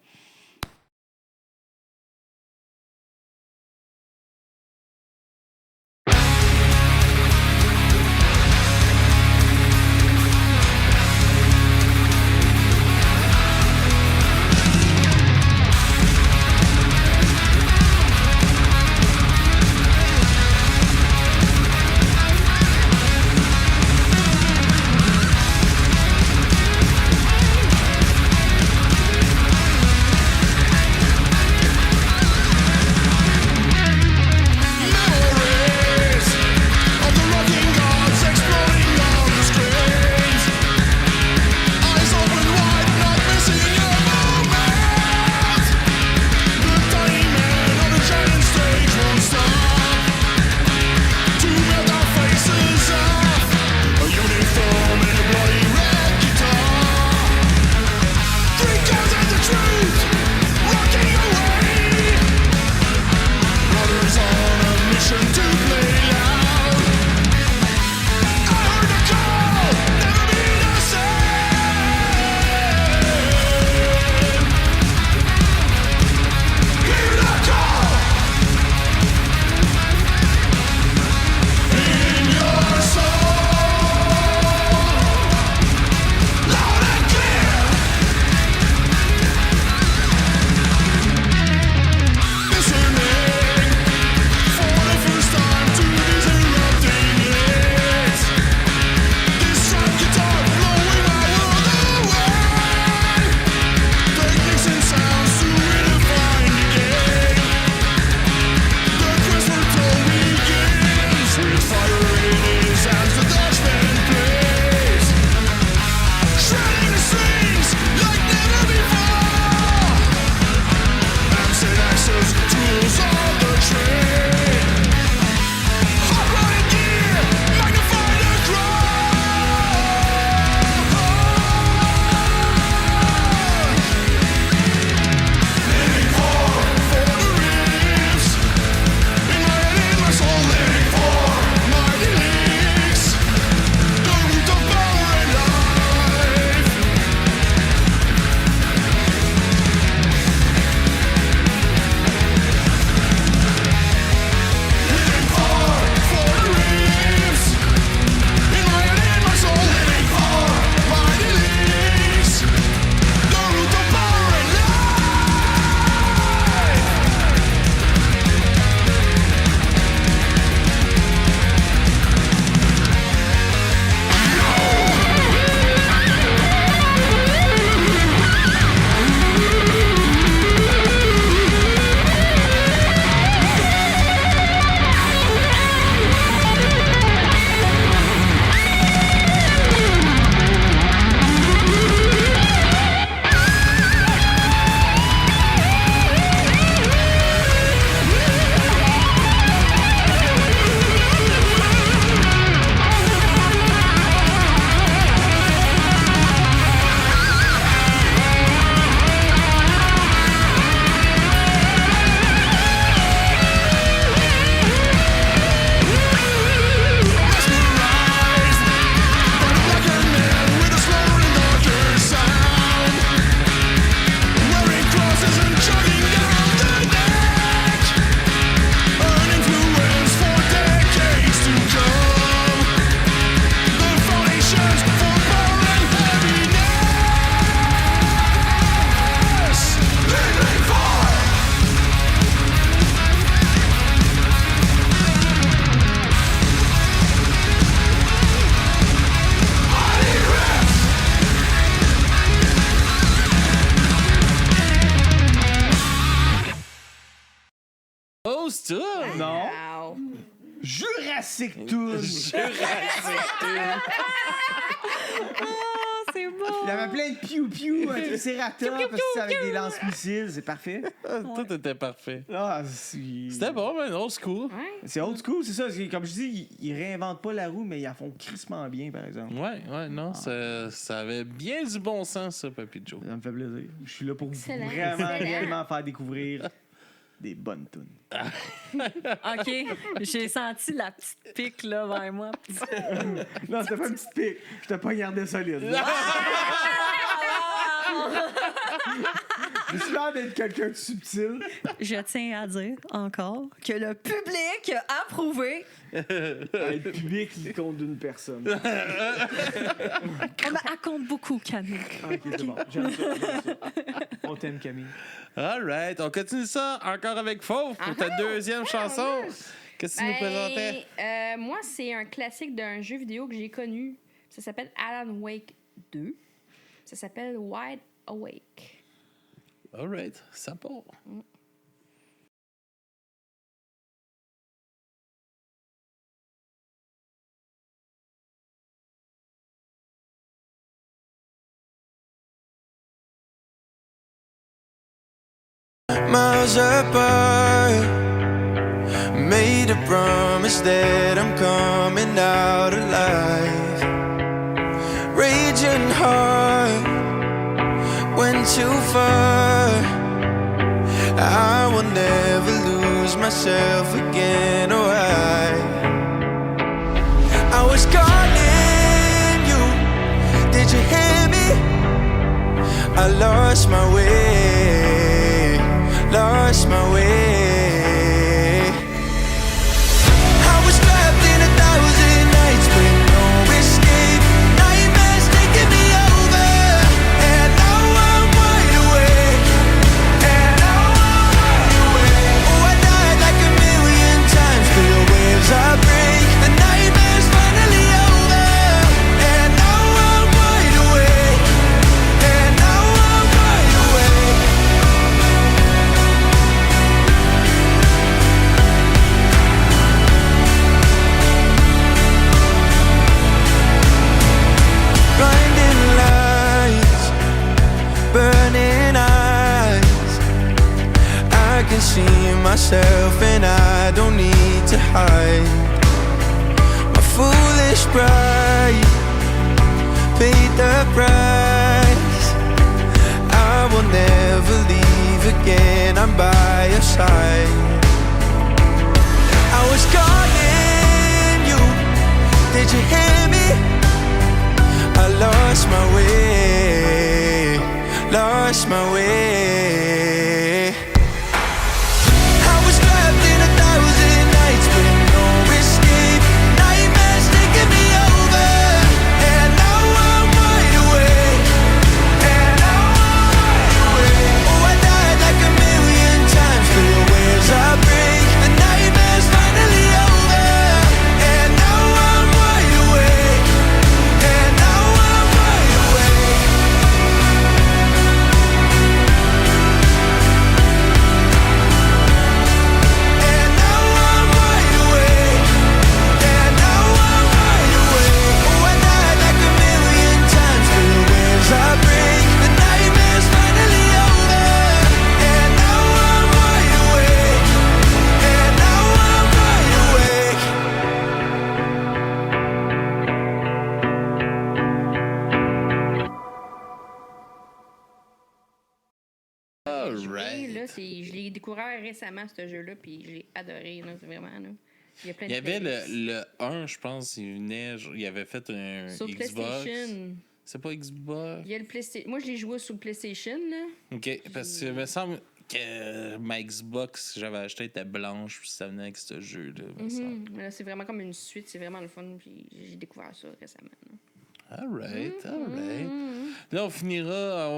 Rose Tour? Non. Wow. Jurassic Toon. Jurassic Tour. c'est beau. Il y avait plein de piou-piou, un triceratops, parce que c'est avec des lance-missiles, c'est parfait. Tout était parfait. Ah, C'était bon, mais old school. c'est old school, c'est ça. Comme je dis, ils réinventent pas la roue, mais ils la font crissement bien, par exemple. Ouais, non, ça avait bien du bon sens, ça, Papy Joe. Ça me fait plaisir. Je suis là pour Excellent, vraiment, excellent. réellement faire découvrir des bonnes tunes. OK, j'ai senti la petite pique là vers moi. Non, c'était pas une petite pique. Je t'ai pas gardé solide. là. Je suis l'air d'être quelqu'un de subtil. Je tiens à dire encore que le public a approuvé. Le public, il compte d'une personne. Oh, mais elle compte beaucoup, Camille. Ok, c'est bon. J'aime ça. On t'aime, Camille. All right, on continue ça encore avec Fauve pour ta deuxième chanson. Qu'est-ce que tu nous présentais? Moi, c'est un classique d'un jeu vidéo que j'ai connu. Ça s'appelle Alan Wake 2. Ça s'appelle Wide Awake. All right, ça part. Miles apart, made a promise that I'm coming out alive. Raging hard, went too far. I will never lose myself again, or I was calling you, did you hear me? I lost my way, lost my way. I was trapped in 1,000 nights with no escape. Nightmares taking me over, and now I'm wide awake. And now I'm wide awake. Oh, I died like 1,000,000 times, feel waves I break. The nightmare's finally over, and now I'm wide awake. And now I'm wide awake. Blinding lights, burning eyes. I can see myself and I don't need to hide. My foolish pride paid the price. I will never leave again, I'm by your side. I was calling you, did you hear me? I lost my way, lost my way. I was trapped in 1,000 nights with no escape. Nightmares taking me over, and now I'm wide awake. And now I'm wide awake. Oh, I died like 1,000,000 times, feel waves I break. The nightmare's finally over, and now I'm wide awake. And now I'm wide awake. And now I'm wide awake. And now I'm wide awake. Oh, I died like 1,000,000 times, feel waves I break. The nightmare's finally over, and now I'm wide awake. And now I'm wide awake. All Et right. là, je l'ai découvert récemment, ce jeu-là, puis je l'ai adoré, là, c'est vraiment. Là. Il y a plein Il y de avait playlists. le 1, je pense, il venait, il avait fait un Sur Xbox. PlayStation. C'est pas Xbox? Il y a le PlayStation. Moi, je l'ai joué sur le PlayStation, là. OK, parce que il me semble que ma Xbox que j'avais acheté était blanche, puis ça venait avec ce jeu-là. me semble. Mais là, c'est vraiment comme une suite, c'est vraiment le fun, puis j'ai découvert ça récemment. Là. All right. Là,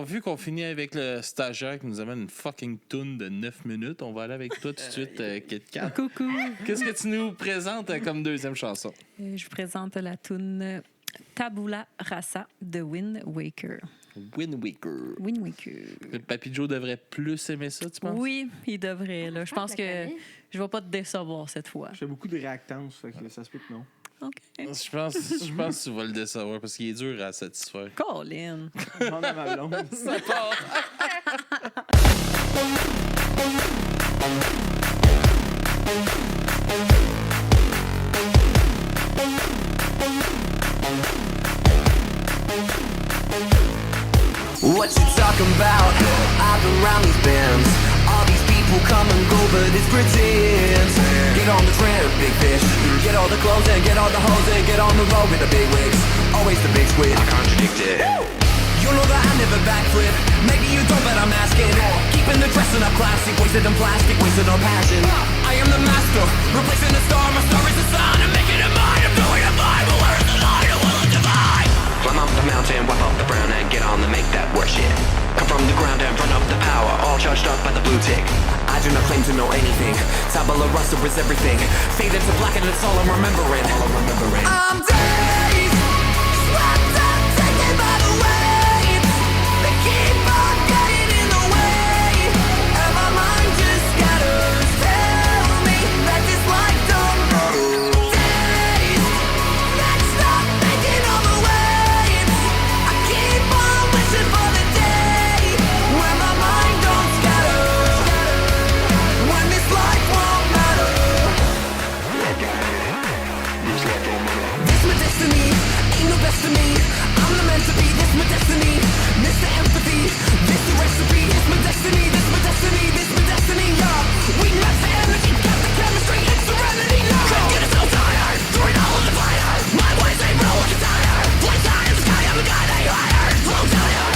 vu qu'on finit avec le stagiaire qui nous amène une fucking toune de 9 minutes, on va aller avec toi tout de suite, Kit Kat. Coucou. Qu'est-ce que tu nous présentes comme deuxième chanson? Je vous présente la toune Tabula Rasa de Wind Waker. Wind Waker. Wind Waker. Le Papy Joe devrait plus aimer ça, tu penses? Oui, il devrait. Là. Je pense la que connais. je vais pas te décevoir cette fois. Je fais beaucoup de réactance, fait que ça se peut que non. OK. Je pense que tu vas le décevoir parce qu'il est dur à satisfaire. Colin. Demande à ma blonde. Ça part. What you talking about? I've been round these bends. All these people come and go, but it's pretend. Get on the tram, big fish. Get all the clothes and get all the hoes and get on the road with the big wigs. Always the big squid. I contradict it. You know that I never backflip. Maybe you don't, but I'm asking. Keeping the dressing up classic, wasted on plastic, wasted on passion. I am the master, replacing the star. My star is the sun. I'm making it mine. I'm doing it mine. But where's the line? I will divide. Climb up the mountain, wipe up the brown and get on the make that work shit. Come from the ground and run up the power, all charged up by the blue tick. I do not claim to know anything. Tabula rasa is everything. Faded to black and it's all I'm remembering. I'm dazed, swept up, taken by the waves. They keep on getting in the way, and my mind just scatters. Tell me that this life don't matter. Dazed, let's stop thinking of the waves. I keep on wishing for the day when my mind don't scatter, when this life won't matter. This my destiny, ain't no best of me. I'm the meant to be, this my destiny. Miss the empathy, this the recipe. This my destiny, this my destiny, this my destiny, yeah. We match the energy, got the chemistry, it's serenity now. Can't get it so tired, throw it all in the fire. My ways ain't real like a tire. Fly high in the sky, I'm the guy they hire. Slow tire,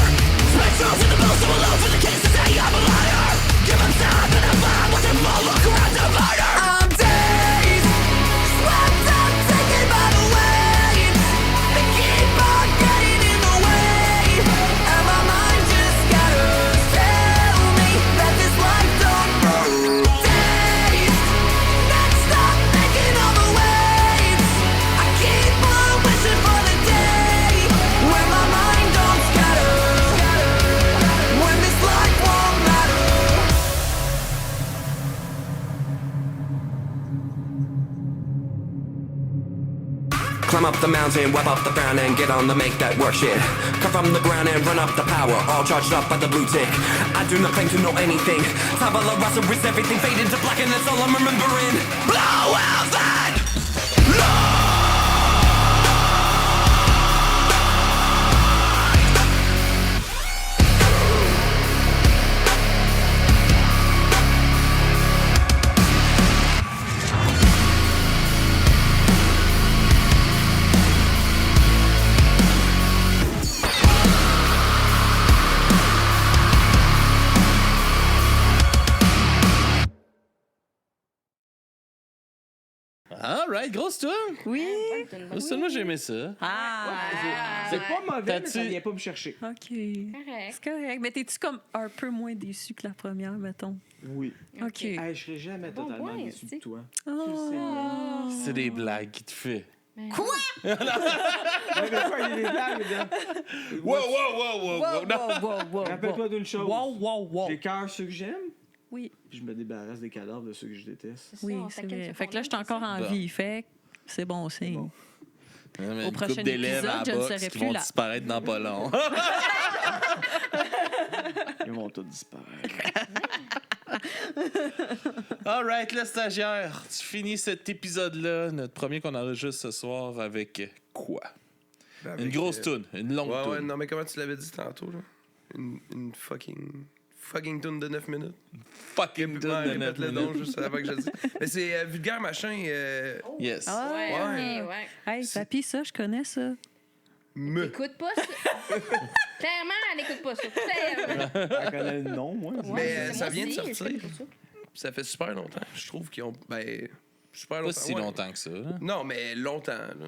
smack through with the most of a load for the kids to say I'm a liar. Give them time and I'm fine, watch them all look around the fighter. I'm dazed, swept up, taken by the waves. They keep on getting in the way, and my mind just scatters. Tell me that this life don't matter. Dazed, let's stop thinking of the waves. I keep on wishing for the day when my mind don't scatter, when this life won't matter. Climb up the mountain, wipe up the frown and get on the make that work shit. Come from the ground and run up the power, all charged up by the blue tick. I do not claim to know anything. Tabula rasa is everything, faded to black and that's all I'm remembering. Blow out that All right, grosse tour. Oui. Grosse tour, moi j'ai aimé ça. Ah. C'est pas mauvais, mais ça T'as-tu- vient pas me chercher. OK. Correct. C'est correct. Mais t'es-tu comme un peu moins déçu que la première, mettons? Oui. OK. Hey, je serais jamais Bon totalement point, déçu de c'est- toi. Oh. C'est des blagues qu'il te fait. Quoi? Ouais, mais quoi, il y a des blagues, là. Wow, wow, wow, wow, wow. Non. wow. Rappelle-toi d'une chose. Wow. J'écœure ceux que j'aime, Oui, puis je me débarrasse des cadavres de ceux que je déteste. oui, on c'est taquine vrai. sur Fait que là, je suis Fortnite, encore en ça? vie. Fait que c'est bon signe. Bon. Une Au prochain coupe d'élèves épisode, à je la ne boxe serai qui plus vont là. disparaître dans pas long. Ils vont tous disparaître. All right, le stagiaire, tu finis cet épisode-là, notre premier qu'on enregistre ce soir, avec quoi? Avec, Une grosse toune, une longue Ouais, toune. non, mais comment tu l'avais dit tantôt, là? Une fucking toune de 9 minutes. Fucking Ouais, toune de 9 répète-le donc, minutes. juste avant que je le dise. Mais c'est Vulgaire Machin. Yes. Ah, Ouais, ouais. Hey, papy, ça, je connais ça. Me. Écoute pas ça. Clairement, elle écoute pas ça. Clairement. Elle connaît le nom, moi. Ouais, Mais c'est ça moi vient de aussi, je sortir. connais pas ça. Ça fait super longtemps. Je trouve qu'ils ont. Ben. Super Pas longtemps. si ouais. longtemps que ça. Là. Non, mais longtemps. Là.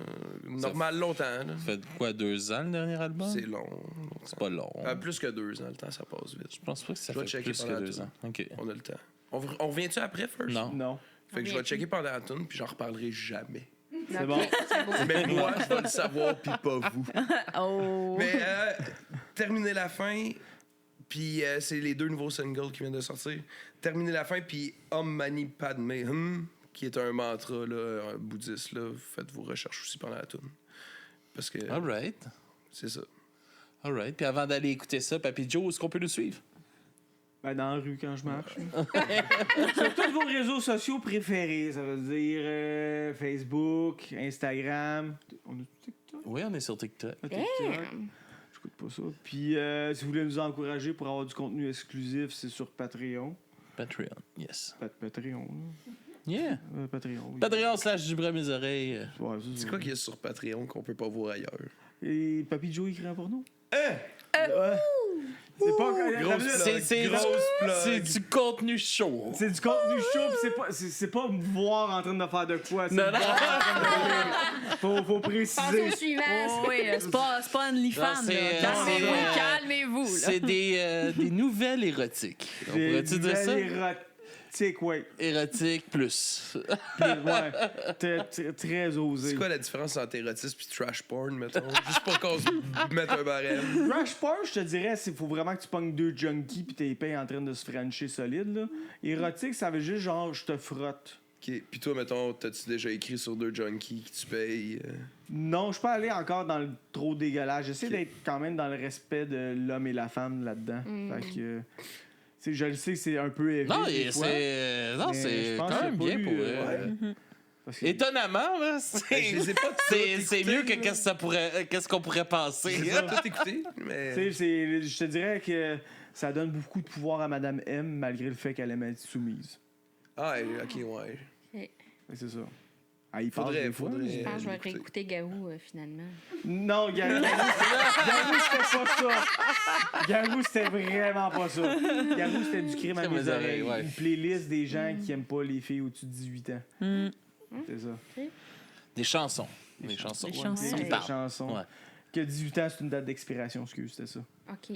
Normal, longtemps. Là. Ça fait quoi, 2 ans le dernier album? C'est long. C'est pas long. Plus que 2 ans, le temps, ça passe vite. Je pense pas que ça Je vais fait checker plus que pendant 2 tout. ans. OK. On a le temps. On revient-tu après, first? Non. Non. Fait que je vais checker pendant la tune, puis j'en reparlerai jamais. C'est bon. Mais moi, je vais le savoir, puis pas vous. Oh. Mais terminer la fin, puis c'est les 2 nouveaux singles qui viennent de sortir. Terminer la fin, puis Om Mani Padme Hum, qui est un mantra là, un bouddhiste. Là. Faites vos recherches aussi pendant la toune. Parce que All right. c'est ça. All right. Puis avant d'aller écouter ça, Papy Joe, est-ce qu'on peut nous suivre? Ben, dans la rue quand je marche. Sur tous vos réseaux sociaux préférés, ça veut dire Facebook, Instagram. On est sur TikTok? Oui, on est sur TikTok. Je écoute pas ça. Puis si vous voulez nous encourager pour avoir du contenu exclusif, c'est sur Patreon. Patreon, yes. Patreon, là. Yeah. Patreon. Oui. Patreon / du bras à mes oreilles. Ouais, C'est quoi qu'il y a sur Patreon qu'on peut pas voir ailleurs? Et Papy Joe écrit un porno? Hein? Ouais. C'est pas... C'est du contenu chaud. C'est du contenu chaud, pis c'est pas me voir en train de faire de quoi. C'est Non, me voir en train de faire. Faut Pensez préciser. au suivant. Oh, oui, c'est pas OnlyFans. Non, c'est, là. c'est, Calmez-vous. Là. C'est des nouvelles érotiques. On pourrait-tu dire ça? Érotique, ouais. Érotique plus. Ouais. Très osé. C'est quoi la différence entre érotisme et trash porn, mettons? Juste pour qu'on se mette un barème. Trash porn, je te dirais, il faut vraiment que tu pognes 2 junkies pis t'es payé en train de se frencher solide, là. Érotique, ça veut juste genre, je te frotte. OK. Puis toi, mettons, t'as-tu déjà écrit sur 2 junkies que tu payes? Non, je suis pas allé encore dans le trop dégueulasse. J'essaie d'être quand même dans le respect de l'homme et la femme là-dedans. Fait que... je le sais que c'est un peu élevé. Non, des fois, c'est pense quand même qu'il y a bien pas pour eu, eux. parce que- Étonnamment, là, Je les ai pas c'est mieux que qu'est-ce qu'on pourrait penser. J'ai pas tout écouté, mais... je te dirais que ça donne beaucoup de pouvoir à Madame M malgré le fait qu'elle aime être soumise. Ah, OK, ouais. C'est ça. Ah, il Faudrait... Je pense que je vais réécouter Garou, finalement. Non, Garou, c'était pas ça. Garou, c'était vraiment pas ça. Garou, c'était du crime à mes oreilles. Ouais. Une playlist des gens qui aiment pas les filles au-dessus de 18 ans. C'est ça. Des chansons. Des chansons. Des chansons. Qui Des parlent. chansons. Ouais. Que 18 ans, c'est une date d'expiration, excuse, c'était ça. OK.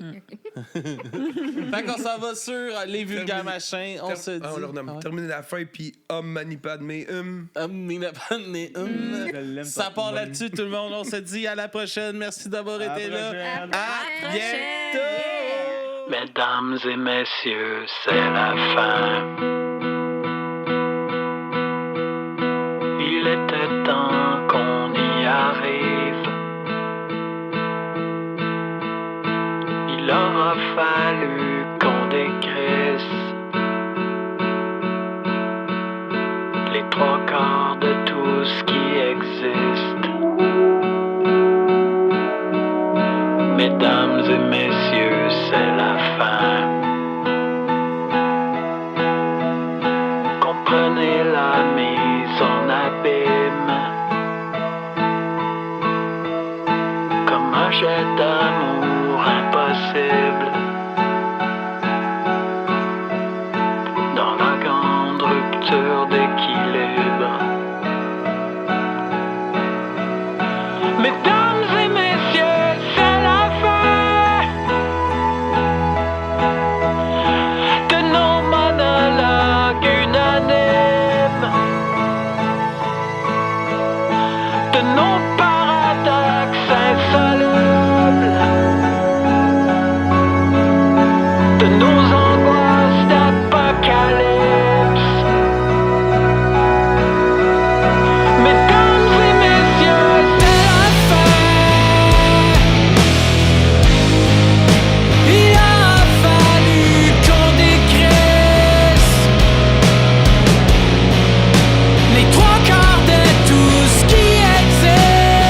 Fait qu'on s'en va sur les vulgaires machins. On se dit. On leur nomme. Terminer la fin, puis mani padmé Je l'aime Ça pas. part là-dessus, tout le monde. On se dit à la prochaine. Merci d'avoir À la été là. prochaine. À bientôt! Mesdames et messieurs, c'est la fin. Il était temps qu'on y arrive. Il aura fallu qu'on dégraisse les 3/4 de tout ce qui existe. Mesdames et messieurs, c'est la fin. Comprenez la mise en abîme comme un jet d'amour impossible dans la grande rupture d'équilibre. Mesdames et messieurs, c'est la fin de nos monologues unanimes, de nos paradoxes insolubles, de nos angoisses d'apocalypse. Mesdames et messieurs, c'est la fin. Il a fallu qu'on dégraisse les 3/4 de tout ce qui existe.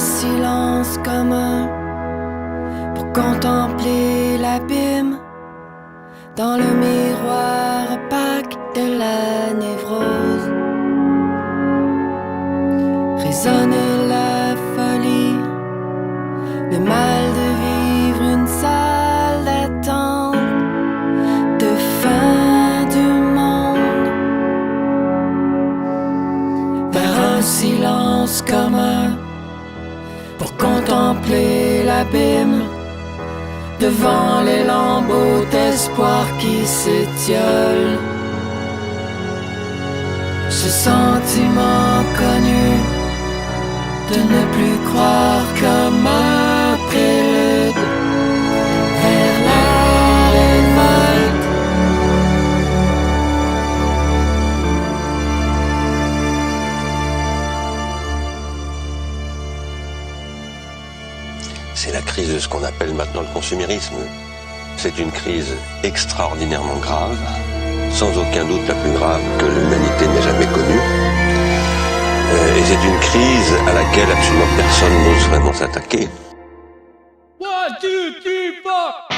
silence commun pour contempler l'abîme dans le miroir opaque de la névrose. Résonner la folie, le mal de vivre une salle d'attente de fin du monde, vers un silence commun pour contempler l'abîme devant les lambeaux d'espoir qui s'étiolent. Ce sentiment connu de ne plus croire comme un prélude vers la révolte. C'est la crise de ce qu'on appelle maintenant le consumérisme. C'est une crise extraordinairement grave, sans aucun doute la plus grave que l'humanité n'ait jamais connue. Et c'est une crise à laquelle absolument personne n'ose vraiment s'attaquer. 1, 2, 3, 4